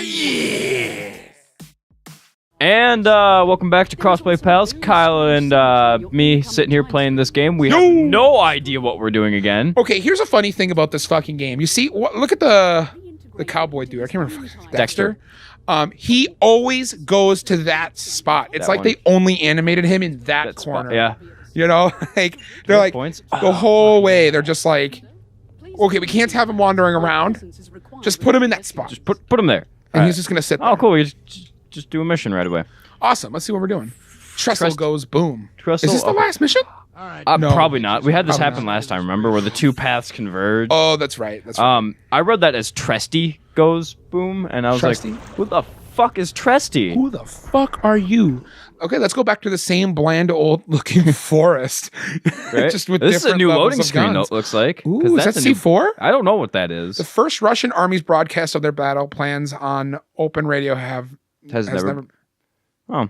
Yeah. And welcome back to CrossPlay Pals. Kyle and me sitting here playing this game. We have no idea what we're doing again. Okay, here's a funny thing about this fucking game. You see, look at the cowboy dude. I can't remember. Dexter. He always goes to that spot. It's like they only animated him in that corner. Spot, yeah. You know, like they're like points? The whole way. They're just like, okay, we can't have him wandering around. Just put him in that spot. Just put him there. And he's just gonna sit there. Oh, cool. We just do a mission right away. Awesome. Let's see what we're doing. Trestle goes boom. Trestle, is this the last mission? No. Probably not. We had this happen last time, remember, where the two paths converge. Oh, that's right. That's right. I read that as Tresty goes boom, and I was Tresty? like, who the fuck is Tresty? Who the fuck are you? Okay, let's go back to the same bland old looking forest. Right? Just with this is a different new levels loading of screen, guns. it looks like. Ooh, is that C4? I don't know what that is. The first Russian army's broadcast of their battle plans on open radio has never... Oh.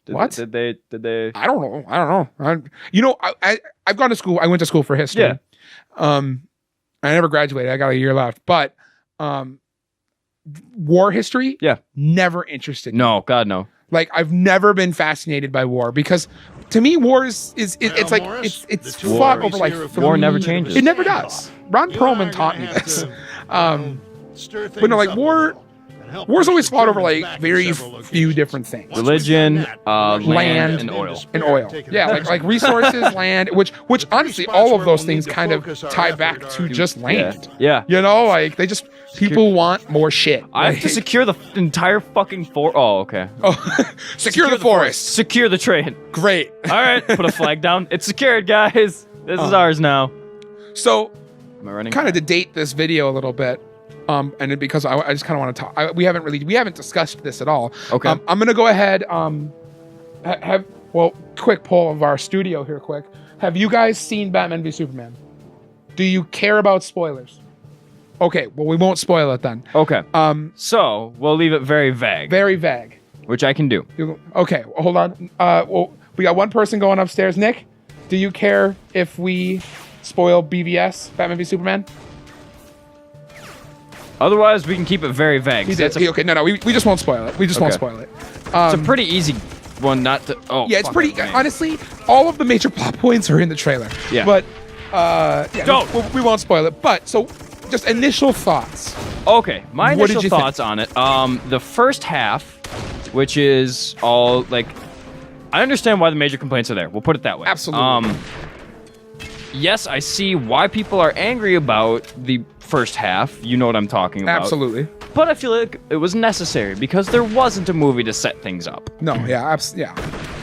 What? Did they? I don't know. You know, I've gone to school. I went to school for history. Yeah. I never graduated. I got a year left. But war history, never interested me. No, God, no. Like, I've never been fascinated by war because, to me, war it's like it's fought over like war never changes. It never does. Ron Perlman taught me this. But no, like war's always fought over like very few different things. Religion, land, and oil. And oil. Yeah, like resources, land, which honestly all of those things kind of tie back to just land. Yeah. You know, like people want more shit. I have to secure the entire fucking forest. Oh, okay. Oh, secure the forest. Secure the train. Great. All right, put a flag down. It's secured, guys. This is ours now. So, am I running? Kind of to date this video a little bit. And because I just kind of want to talk, we haven't discussed this at all. Okay. I'm gonna go ahead. Quick poll of our studio here. Quick, have you guys seen Batman v Superman? Do you care about spoilers? Okay, well we won't spoil it then. Okay. So we'll leave it very vague. Very vague. Which I can do. Okay, hold on. We got one person going upstairs. Nick, do you care if we spoil BVS, Batman v Superman? Otherwise, we can keep it very vague. We just won't spoil it. We just won't spoil it. It's a pretty easy one not to... Oh, yeah, it's pretty... Honestly, all of the major plot points are in the trailer. Yeah. But, Don't! We won't spoil it. But, so, just initial thoughts. Okay, my initial thoughts on it. The first half, which is all, like... I understand why the major complaints are there. We'll put it that way. Absolutely. Yes, I see why people are angry about the first half. You know what I'm talking about. Absolutely. But I feel like it was necessary because there wasn't a movie to set things up. No, yeah.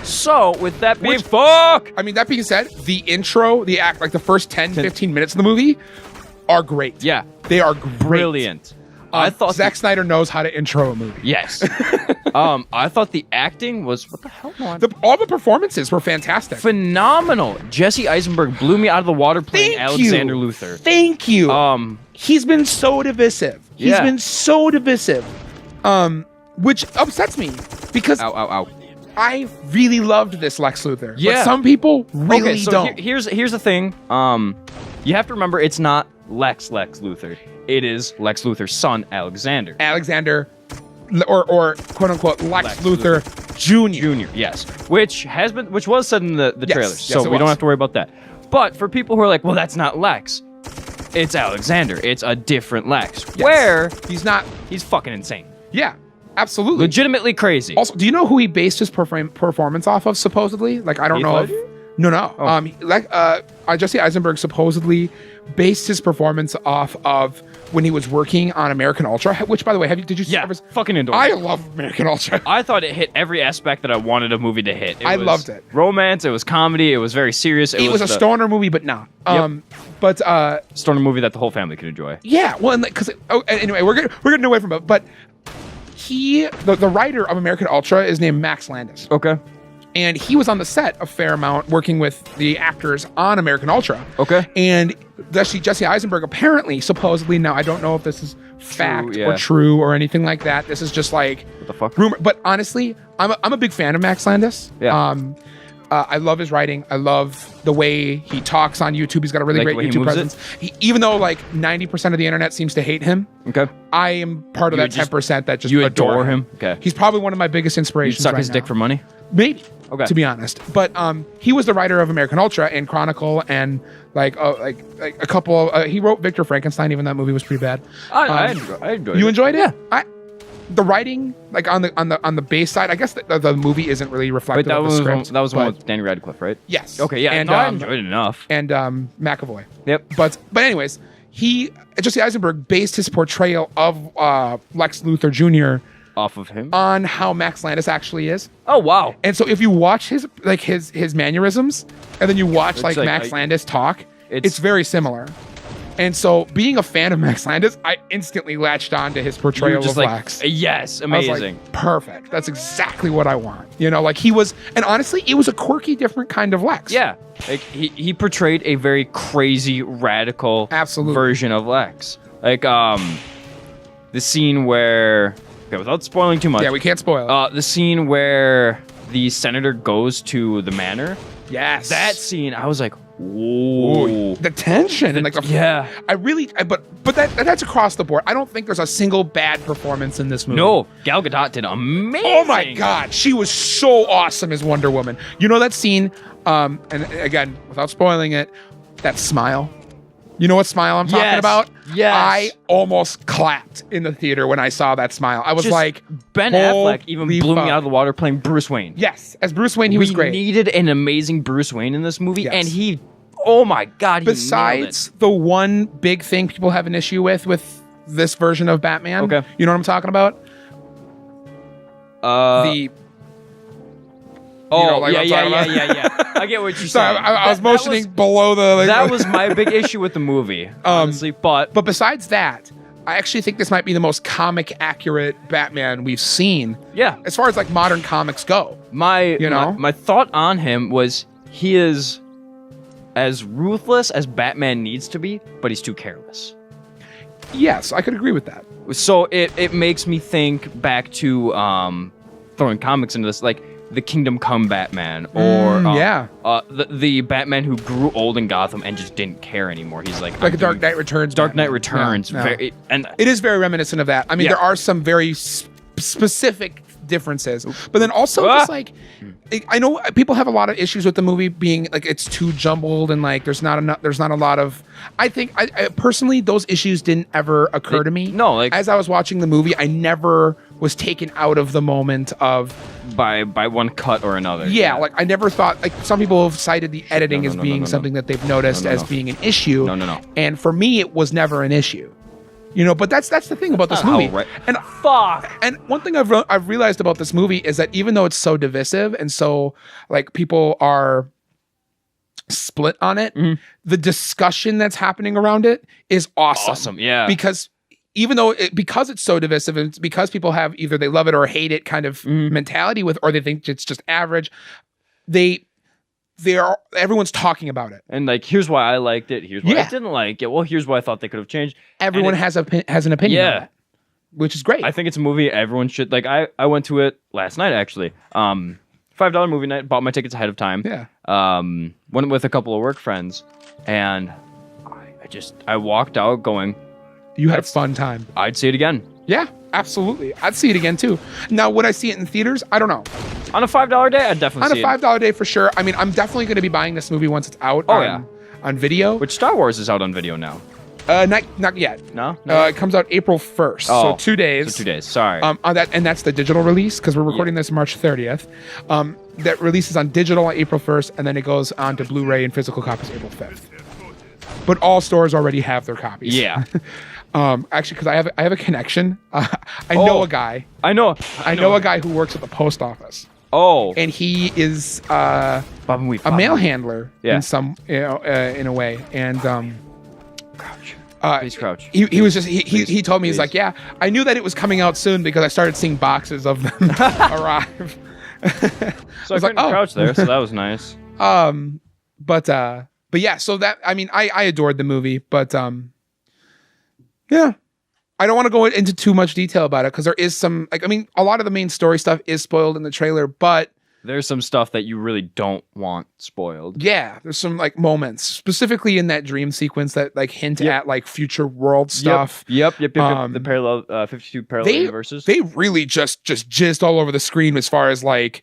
So, with that being... that being said, the intro, the act, like the first 10, 15 minutes of the movie are great. Yeah. They are great. Brilliant. I thought Zack Snyder knows how to intro a movie. Yes. I thought the acting was... What the hell? All the performances were fantastic. Phenomenal. Jesse Eisenberg blew me out of the water playing Alexander Luthor. Thank you. He's been so divisive. He's been so divisive. Which upsets me because I really loved this Lex Luthor. Yeah. But some people really don't. Here's the thing. You have to remember it's not Lex Luthor. It is Lex Luthor's son, Alexander. Or quote unquote Lex Luthor Jr. Yes. Which was said in the trailers. So we don't have to worry about that. But for people who are like, well, that's not Lex. It's Alexander. It's a different Lex. Yes. Where he's fucking insane. Yeah. Absolutely. Legitimately crazy. Also, do you know who he based his performance off of, supposedly? Like, I don't know if... No. Oh. Jesse Eisenberg supposedly based his performance off of when he was working on American Ultra, which, by the way, did you see? Yeah, fucking endorse. I love American Ultra. I thought it hit every aspect that I wanted a movie to hit. I loved it. Romance, it was comedy, it was very serious. It was a stoner movie, but not. Stoner movie that the whole family could enjoy. Yeah, well, because anyway, we're getting away from it, but the writer of American Ultra is named Max Landis. Okay. And he was on the set of Fairmount working with the actors on American Ultra. Okay. And Jesse Eisenberg apparently, supposedly, now I don't know if this is fact or true or anything like that. This is just like what the fuck? Rumor. But honestly, I'm a big fan of Max Landis. Yeah. I love his writing. I love the way he talks on YouTube. He's got a really great YouTube presence. Even though like 90% of the internet seems to hate him, I am part of that 10% that just adore him. Okay, he's probably one of my biggest inspirations. You'd suck his dick for money? Maybe. Okay. To be honest, but he was the writer of American Ultra and Chronicle and like a couple. He wrote Victor Frankenstein. Even that movie was pretty bad. I enjoyed it. You enjoyed it? Yeah. The writing, like on the base side, I guess the movie isn't really reflective of the script. That was one with Danny Radcliffe, right? Yes. Okay. Yeah. And I enjoyed it enough. And McAvoy. Yep. But anyways, Jesse Eisenberg based his portrayal of Lex Luthor Jr. off of him on how Max Landis actually is. Oh wow! And so if you watch his mannerisms, and then you watch like Max Landis talk, it's very similar. And so being a fan of Max Landis, I instantly latched on to his portrayal of Lex. Yes, amazing. I was like, perfect. That's exactly what I want. You know, like he was, and honestly, it was a quirky, different kind of Lex. Yeah, like he portrayed a very crazy, radical version of Lex. Like the scene where. Okay, without spoiling too much. Yeah, we can't spoil. The scene where the senator goes to the manor. Yes. That scene, I was like, whoa. The tension and like but that's across the board. I don't think there's a single bad performance in this movie. No, Gal Gadot did amazing. Oh my God, she was so awesome as Wonder Woman. You know that scene? And again, without spoiling it, that smile. You know what smile I'm talking about? Yes. I almost clapped in the theater when I saw that smile. I was like, Ben Affleck even blew me out of the water playing Bruce Wayne. Yes, as Bruce Wayne, he was great. We needed an amazing Bruce Wayne in this movie, and he, oh my God, besides the one big thing people have an issue with this version of Batman, you know what I'm talking about? Yeah. I get what you're saying. I was motioning below the... that was my big issue with the movie, honestly. But besides that, I actually think this might be the most comic accurate Batman we've seen. Yeah. As far as like modern comics go. My thought on him was he is as ruthless as Batman needs to be, but he's too careless. Yes, I could agree with that. So it makes me think back to throwing comics into this, like the Kingdom Come Batman, or the Batman who grew old in Gotham and just didn't care anymore. He's like a Dark Knight Returns. Dark Knight Returns, and it is very reminiscent of that. I mean, there are some very specific differences, but then also just like I know people have a lot of issues with the movie being like it's too jumbled and like there's not a lot of. I think I personally those issues didn't ever occur to me. No, like as I was watching the movie, I never was taken out of the moment of by one cut or another. Yeah, like I never thought like some people have cited the editing as being something that they've noticed as being an issue. No. And for me, it was never an issue. You know, but that's the thing about this movie. Right. And And one thing I've realized about this movie is that even though it's so divisive and so like people are split on it, the discussion that's happening around it is awesome. Yeah. Because even though because it's so divisive and it's because people have either they love it or hate it kind of mentality with, or they think it's just average, everyone's talking about it. And like, here's why I liked it. Here's why I didn't like it. Well, here's why I thought they could have changed. Everyone has an opinion on it, which is great. I think it's a movie everyone should like. I went to it last night actually. $5 movie night. Bought my tickets ahead of time. Yeah. Went with a couple of work friends, and I walked out going, you had a fun time. I'd see it again. Yeah, absolutely. I'd see it again too. Now, would I see it in theaters? I don't know. On a $5 day, I'd definitely see it. On a $5 day for sure. I mean, I'm definitely going to be buying this movie once it's out on video. Which Star Wars is out on video now. Not yet. No? It comes out April 1st. So 2 days. So 2 days. Sorry. And that's the digital release because we're recording this March 30th. That releases on digital on April 1st, and then it goes on to Blu-ray and physical copies April 5th. But all stores already have their copies. Yeah. Actually, because I have a connection. I know a guy. I know a guy who works at the post office. Oh. And he is a mail handler in some in a way. And crouch. Please crouch. He was just he told me he's like, yeah, I knew that it was coming out soon because I started seeing boxes of them arrive. So I couldn't crouch there, so that was nice. But yeah, so that I mean I adored the movie, but yeah. I don't want to go into too much detail about it because there is some like I mean a lot of the main story stuff is spoiled in the trailer, but there's some stuff that you really don't want spoiled. Yeah, there's some like moments specifically in that dream sequence that like hint at like future world stuff. Yep. The parallel 52 parallel universes. They really just jizzed all over the screen as far as like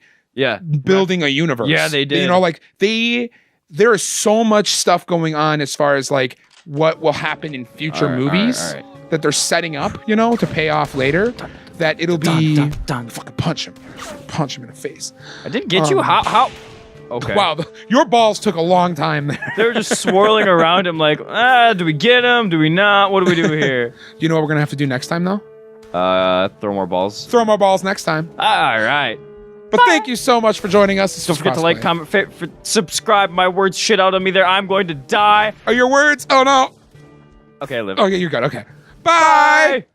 building a universe. Yeah, they did. You know, like there is so much stuff going on as far as like what will happen in future movies that they're setting up, you know, to pay off later. That it'll be fucking punch him in the face. I didn't get you. How? Okay. Wow, your balls took a long time there. They were just swirling around him like, do we get him? Do we not? What do we do here? Do you know what we're gonna have to do next time though? Throw more balls. Throw more balls next time. All right. But thank you so much for joining us. Don't forget to like, comment, subscribe. My words shit out on me there. I'm going to die. Are your words? Oh no. Okay, I live. Okay, you're good. Okay. Bye.